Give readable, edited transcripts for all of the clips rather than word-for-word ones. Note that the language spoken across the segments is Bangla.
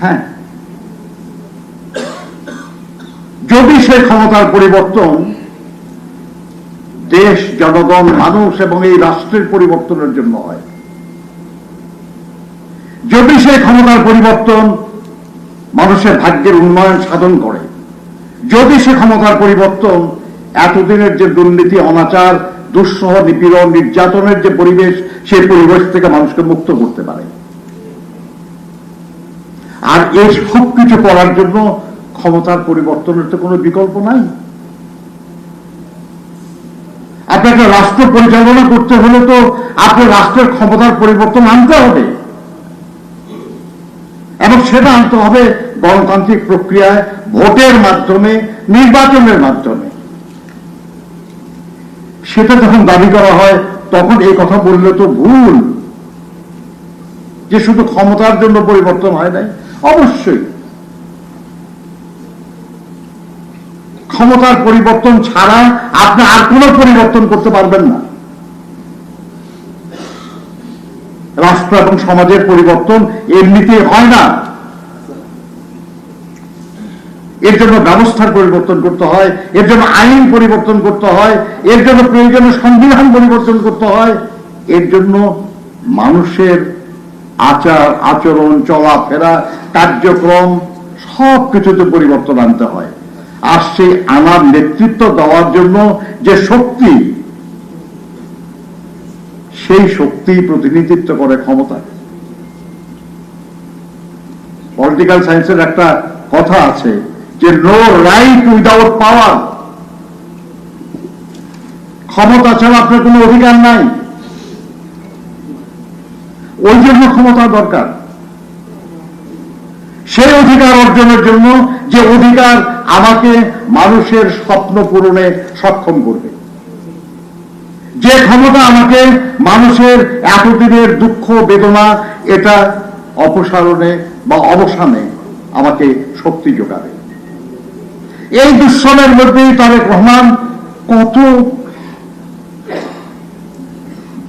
হ্যাঁ, যদি সেই ক্ষমতার পরিবর্তন দেশ, জনগণ, মানুষ এবং এই রাষ্ট্রের পরিবর্তনের জন্য হয়, যদি সেই ক্ষমতার পরিবর্তন মানুষের ভাগ্যের উন্নয়ন সাধন করে, যদি সে ক্ষমতার পরিবর্তন এতদিনের যে দুর্নীতি, অনাচার, দুঃসহ, নিপীড়ন, নির্যাতনের যে পরিবেশ, সেই পরিবেশ থেকে মানুষকে মুক্ত করতে পারে। আর এই সব কিছু করার জন্য ক্ষমতার পরিবর্তনের তো কোনো বিকল্প নাই। আপনাকে রাষ্ট্র পরিচালনা করতে হলে তো আপনার রাষ্ট্রের ক্ষমতার পরিবর্তন আনতে হবে, এবং সেটা আনতে হবে গণতান্ত্রিক প্রক্রিয়ায়, ভোটের মাধ্যমে, নির্বাচনের মাধ্যমে। সেটা যখন দাবি করা হয় তখন এই কথা বললে তো ভুল যে শুধু ক্ষমতার জন্য পরিবর্তন হয় নাই। অবশ্যই ক্ষমতার পরিবর্তন ছাড়া আপনি আর কোনো পরিবর্তন করতে পারবেন না। রাষ্ট্র এবং সমাজের পরিবর্তন এমনিতে হয় না, এর জন্য ব্যবস্থার পরিবর্তন করতে হয়, এর জন্য আইন পরিবর্তন করতে হয়, এর জন্য প্রয়োজনীয় সংবিধান পরিবর্তন করতে হয়, এর জন্য মানুষের আচার আচরণ, চলাফেরা, কার্যক্রম সবকিছুতে পরিবর্তন আনতে হয়। আর সেই আনার নেতৃত্ব দেওয়ার জন্য যে শক্তি, সেই শক্তি প্রতিনিধিত্ব করে ক্ষমতা। পলিটিক্যাল সায়েন্সের একটা কথা আছে যে নো রাইট উইদাউট পাওয়ার। ক্ষমতা ছাড়া আপনার কোনো অধিকার নাই, ওই জন্য ক্ষমতা দরকার। সেই অধিকার অর্জনের জন্য, যে অধিকার আমাকে মানুষের স্বপ্ন পূরণে সক্ষম করবে, যে ক্ষমতা আমাকে মানুষের এতদিনের দুঃখ বেদনা এটা অপসারণে বা অবসানে আমাকে শক্তি যোগাবে। এই দুঃসময়ের মধ্যেই তারেক রহমান কত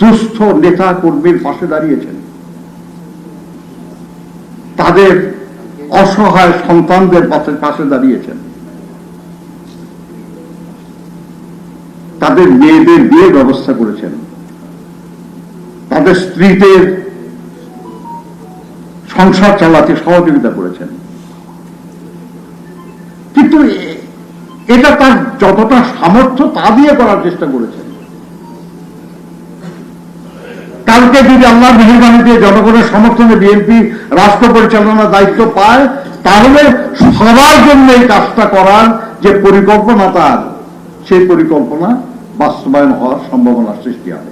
দুস্থ নেতা কর্মীর পাশে দাঁড়িয়েছেন, তাদের অসহায় সন্তানদের পাশে দাঁড়িয়েছেন, তাদের মেয়েদের বিয়ে ব্যবস্থা করেছেন, তাদের স্ত্রীদের সংসার চালাতে সহযোগিতা করেছেন। কিন্তু এটা তার যতটা সামর্থ্য তা দিয়ে করার চেষ্টা করেছেন। কালকে যদি আল্লাহর মেহেরবানি দিয়ে জনগণের সমর্থনে বিএনপি রাষ্ট্র পরিচালনার দায়িত্ব পায়, তাহলে সবার জন্য এই কাজটা করার যে পরিকল্পনা তার, সেই পরিকল্পনা বাস্তবায়ন হওয়ার সম্ভাবনা সৃষ্টি হবে।